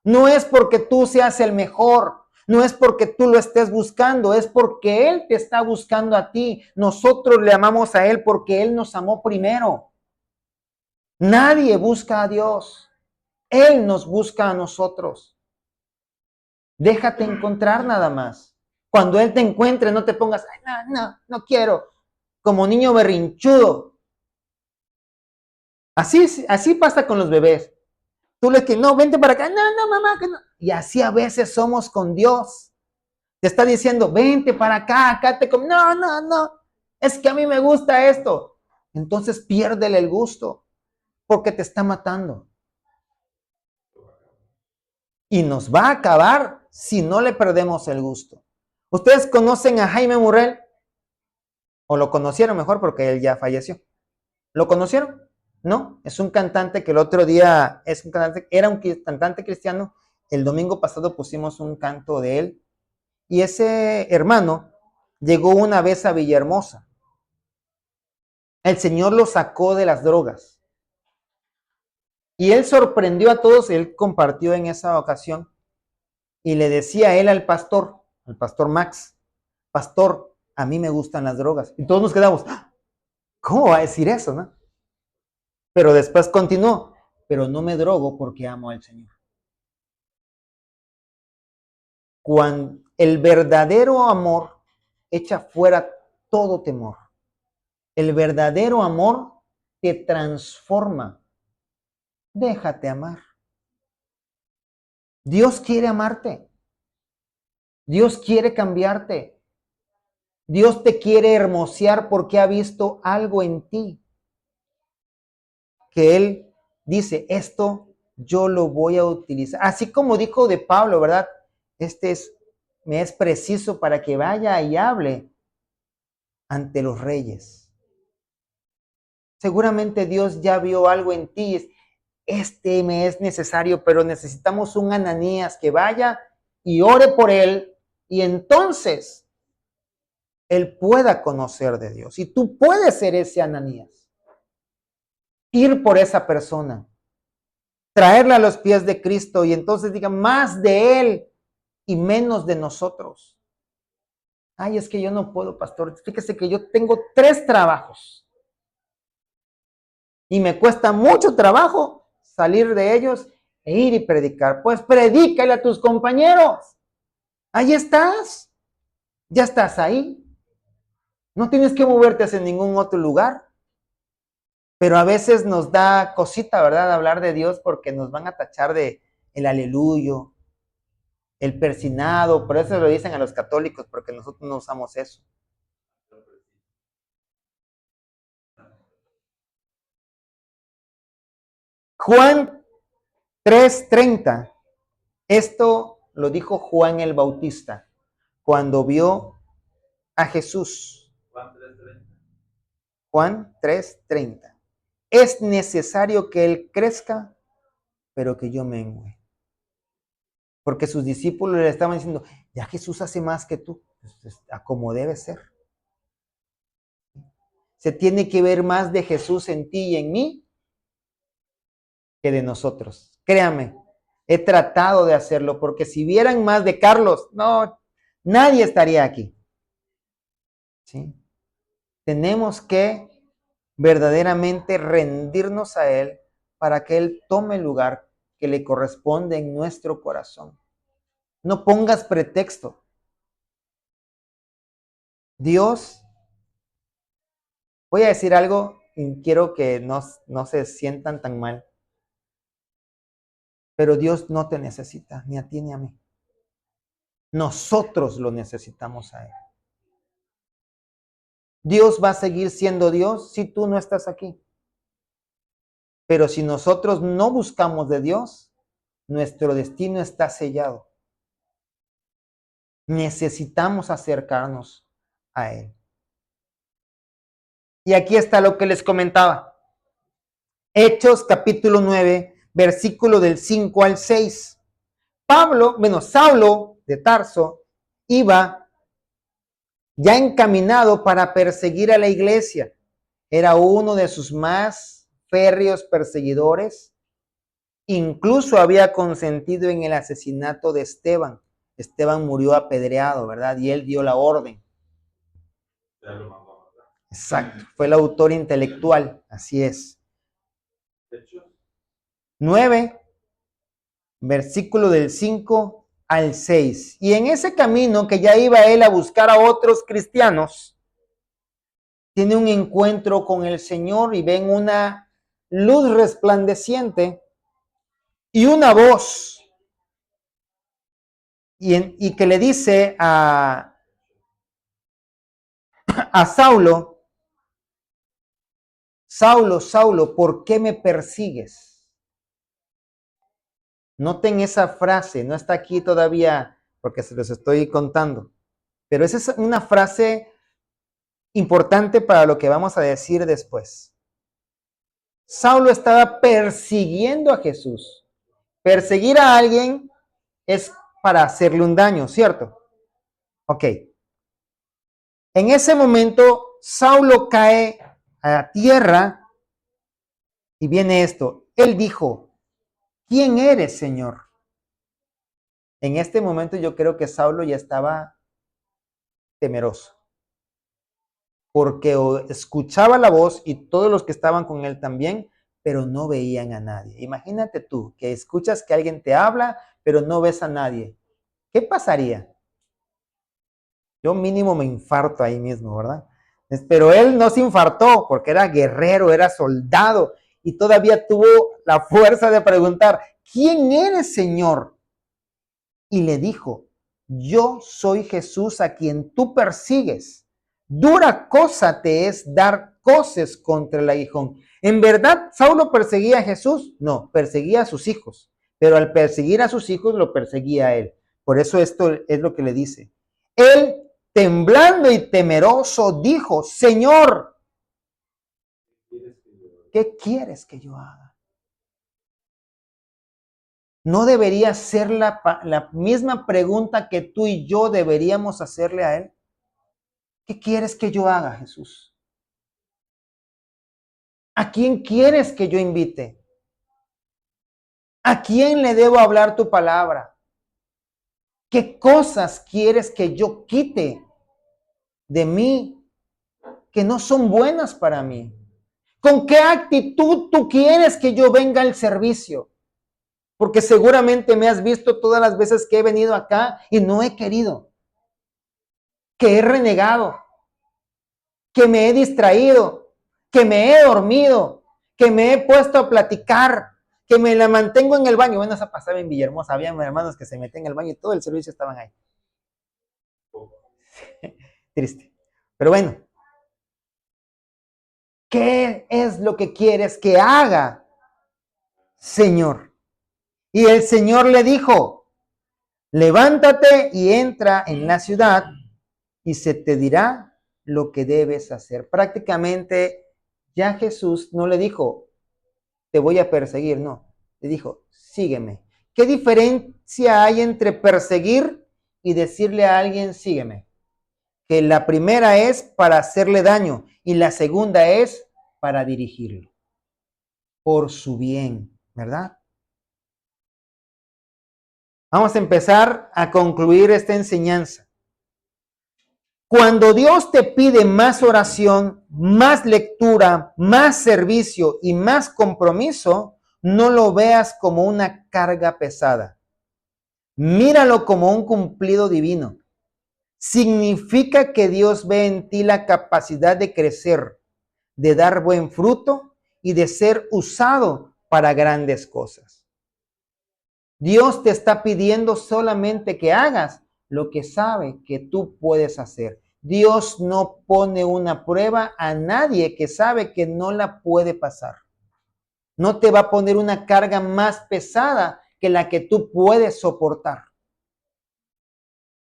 No es porque tú seas el mejor, no es porque tú lo estés buscando, es porque Él te está buscando a ti. Nosotros le amamos a Él porque Él nos amó primero. Nadie busca a Dios, Él nos busca a nosotros. Déjate encontrar nada más. Cuando Él te encuentre, no te pongas, ay, no quiero, como niño berrinchudo. Así pasa con los bebés. Tú le que no, vente para acá, no, mamá, que no. Y así a veces somos con Dios. Te está diciendo, vente para acá te com no, es que a mí me gusta esto. Entonces piérdele el gusto, porque te está matando. Y nos va a acabar si no le perdemos el gusto. ¿Ustedes conocen a Jaime Murrell? O lo conocieron mejor porque él ya falleció. ¿Lo conocieron? No, es un cantante que el otro día era un cantante cristiano. El domingo pasado pusimos un canto de él. Y ese hermano llegó una vez a Villahermosa. El Señor lo sacó de las drogas. Y él sorprendió a todos. Él compartió en esa ocasión. Y le decía a él al pastor Max, pastor, a mí me gustan las drogas. Y todos nos quedamos, ¿cómo va a decir eso, no? Pero después continuó, pero no me drogo porque amo al Señor. Cuando el verdadero amor echa fuera todo temor. El verdadero amor te transforma. Déjate amar. Dios quiere amarte. Dios quiere cambiarte. Dios te quiere hermosear porque ha visto algo en ti. Que Él dice, esto yo lo voy a utilizar. Así como dijo de Pablo, ¿verdad? Me es preciso para que vaya y hable ante los reyes. Seguramente Dios ya vio algo en ti. Me es necesario, pero necesitamos un Ananías que vaya y ore por él y entonces él pueda conocer de Dios. Y tú puedes ser ese Ananías. Ir por esa persona, traerla a los pies de Cristo y entonces diga más de él y menos de nosotros. Ay, es que yo no puedo, pastor. Fíjese que yo tengo 3 trabajos y me cuesta mucho trabajo salir de ellos e ir y predicar. Pues predícale a tus compañeros. Ahí estás. Ya estás ahí. No tienes que moverte hacia ningún otro lugar. Pero a veces nos da cosita, ¿verdad? Hablar de Dios porque nos van a tachar de el aleluyo, el persinado. Por eso lo dicen a los católicos, porque nosotros no usamos eso. Juan 3:30. Esto lo dijo Juan el Bautista cuando vio a Jesús. Juan 3:30. Es necesario que Él crezca, pero que yo mengue. Porque sus discípulos le estaban diciendo, ya Jesús hace más que tú, pues, como debe ser. Se tiene que ver más de Jesús en ti y en mí que de nosotros. Créame, he tratado de hacerlo, porque si vieran más de Carlos, no, nadie estaría aquí. ¿Sí? Tenemos que verdaderamente rendirnos a Él para que Él tome el lugar que le corresponde en nuestro corazón. No pongas pretexto. Dios, voy a decir algo y quiero que no se sientan tan mal, pero Dios no te necesita, ni a ti ni a mí. Nosotros lo necesitamos a Él. Dios va a seguir siendo Dios si tú no estás aquí. Pero si nosotros no buscamos de Dios, nuestro destino está sellado. Necesitamos acercarnos a Él. Y aquí está lo que les comentaba. Hechos capítulo 9, versículo del 5 al 6. Saulo de Tarso iba ya encaminado para perseguir a la iglesia. Era uno de sus más férreos perseguidores. Incluso había consentido en el asesinato de Esteban. Esteban murió apedreado, ¿verdad? Y él dio la orden. Exacto, fue el autor intelectual, así es. 9, versículo del 5 al 6. Y en ese camino que ya iba él a buscar a otros cristianos, tiene un encuentro con el Señor y ven una luz resplandeciente y una voz. Y que le dice a Saulo, Saulo, Saulo, ¿por qué me persigues? Noten esa frase, no está aquí todavía porque se los estoy contando, pero esa es una frase importante para lo que vamos a decir después. Saulo estaba persiguiendo a Jesús. Perseguir a alguien es para hacerle un daño, ¿cierto? Ok. En ese momento, Saulo cae a tierra y viene esto. Él dijo, ¿quién eres, Señor? En este momento yo creo que Saulo ya estaba temeroso, porque escuchaba la voz y todos los que estaban con él también, pero no veían a nadie. Imagínate tú que escuchas que alguien te habla, pero no ves a nadie. ¿Qué pasaría? Yo mínimo me infarto ahí mismo, ¿verdad? Pero él no se infartó porque era guerrero, era soldado y todavía tuvo la fuerza de preguntar, ¿quién eres, Señor? Y le dijo, yo soy Jesús a quien tú persigues. Dura cosa te es dar coces contra el aguijón. ¿En verdad Saulo perseguía a Jesús? No, perseguía a sus hijos. Pero al perseguir a sus hijos lo perseguía a él. Por eso esto es lo que le dice. Él, temblando y temeroso, dijo, Señor, ¿qué quieres que yo haga? ¿No debería ser la misma pregunta que tú y yo deberíamos hacerle a Él? ¿Qué quieres que yo haga, Jesús? ¿A quién quieres que yo invite? ¿A quién le debo hablar tu palabra? ¿Qué cosas quieres que yo quite de mí que no son buenas para mí? ¿Con qué actitud tú quieres que yo venga al servicio? Porque seguramente me has visto todas las veces que he venido acá y no he querido, que he renegado, que me he distraído, que me he dormido, que me he puesto a platicar, que me la mantengo en el baño. Bueno, esa pasaba en Villahermosa, había hermanos que se metían en el baño y todo el servicio estaban ahí. Triste. Pero bueno, ¿qué es lo que quieres que haga, Señor? Y el Señor le dijo, levántate y entra en la ciudad y se te dirá lo que debes hacer. Prácticamente ya Jesús no le dijo, te voy a perseguir, no. Le dijo, sígueme. ¿Qué diferencia hay entre perseguir y decirle a alguien, sígueme? Que la primera es para hacerle daño y la segunda es para dirigirlo por su bien, ¿verdad? Vamos a empezar a concluir esta enseñanza. Cuando Dios te pide más oración, más lectura, más servicio y más compromiso, no lo veas como una carga pesada. Míralo como un cumplido divino. Significa que Dios ve en ti la capacidad de crecer, de dar buen fruto y de ser usado para grandes cosas. Dios te está pidiendo solamente que hagas lo que sabe que tú puedes hacer. Dios no pone una prueba a nadie que sabe que no la puede pasar. No te va a poner una carga más pesada que la que tú puedes soportar.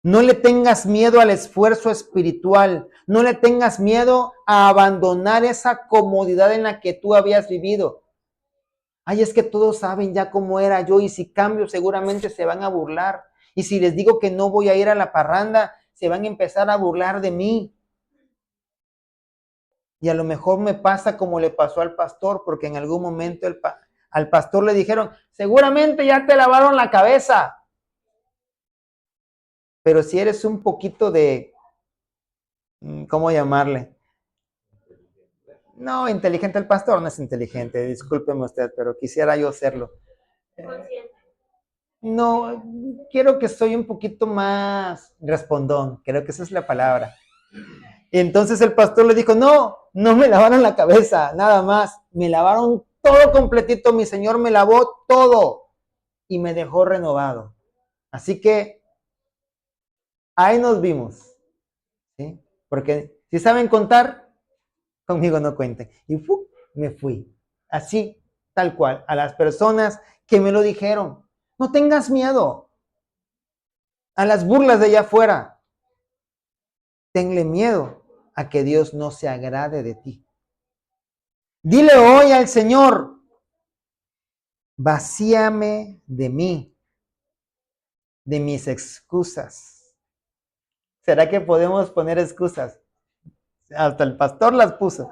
No le tengas miedo al esfuerzo espiritual. No le tengas miedo a abandonar esa comodidad en la que tú habías vivido. Ay, es que todos saben ya cómo era yo y si cambio seguramente se van a burlar. Y si les digo que no voy a ir a la parranda, se van a empezar a burlar de mí. Y a lo mejor me pasa como le pasó al pastor, porque en algún momento al pastor le dijeron, seguramente ya te lavaron la cabeza. Pero si eres un poquito de, ¿cómo llamarle? No, inteligente, el pastor no es inteligente, discúlpeme usted, pero quisiera yo serlo. No, quiero que soy un poquito más respondón, creo que esa es la palabra. Y entonces el pastor le dijo, no me lavaron la cabeza, nada más, me lavaron todo completito, mi Señor me lavó todo y me dejó renovado. Así que ahí nos vimos, ¿sí? Porque si saben contar, conmigo no cuenten. Y me fui, así, tal cual, a las personas que me lo dijeron. No tengas miedo a las burlas de allá afuera. Tenle miedo a que Dios no se agrade de ti. Dile hoy al Señor, vacíame de mí, de mis excusas. ¿Será que podemos poner excusas? Hasta el pastor las puso.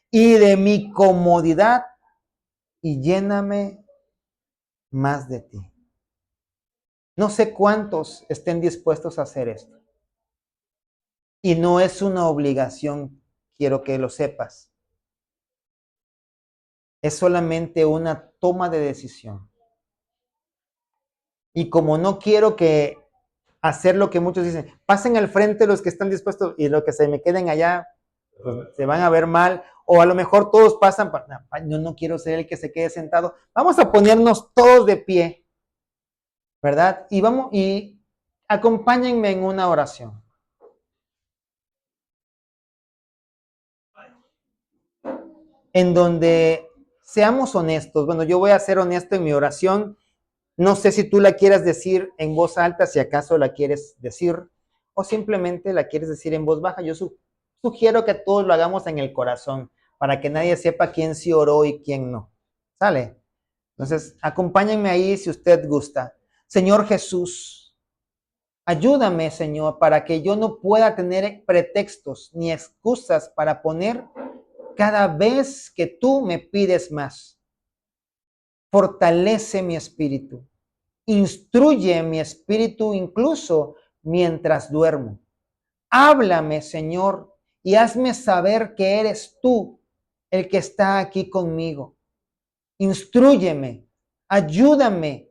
Y de mi comodidad y lléname más de ti. No sé cuántos estén dispuestos a hacer esto. Y no es una obligación, quiero que lo sepas. Es solamente una toma de decisión. Y como no quiero que hacer lo que muchos dicen, pasen al frente los que están dispuestos y los que se me queden allá, pues se van a ver mal. O a lo mejor todos pasan, yo no quiero ser el que se quede sentado. Vamos a ponernos todos de pie, ¿verdad? Y acompáñenme en una oración. En donde seamos honestos. Bueno, yo voy a ser honesto en mi oración. No sé si tú la quieras decir en voz alta, si acaso la quieres decir, o simplemente la quieres decir en voz baja. Yo sugiero que todos lo hagamos en el corazón, para que nadie sepa quién sí oró y quién no. ¿Sale? Entonces, acompáñenme ahí si usted gusta. Señor Jesús, ayúdame, Señor, para que yo no pueda tener pretextos ni excusas para poner cada vez que tú me pides más. Fortalece mi espíritu. Instruye mi espíritu incluso mientras duermo. Háblame, Señor, y hazme saber que eres tú el que está aquí conmigo. Instrúyeme, ayúdame,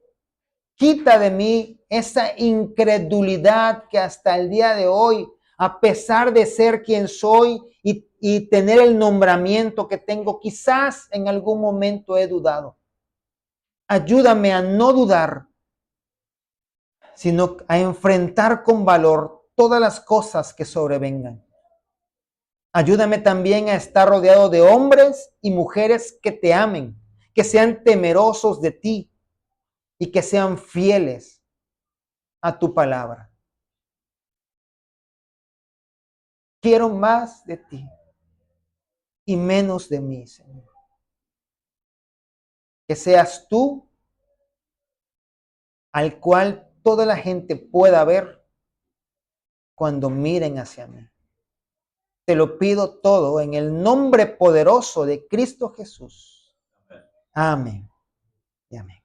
quita de mí esa incredulidad que hasta el día de hoy, a pesar de ser quien soy y tener el nombramiento que tengo, quizás en algún momento he dudado. Ayúdame a no dudar, sino a enfrentar con valor todas las cosas que sobrevengan. Ayúdame también a estar rodeado de hombres y mujeres que te amen, que sean temerosos de ti, y que sean fieles a tu palabra. Quiero más de ti y menos de mí, Señor. Que seas tú al cual toda la gente pueda ver cuando miren hacia mí. Te lo pido todo en el nombre poderoso de Cristo Jesús. Amén y amén.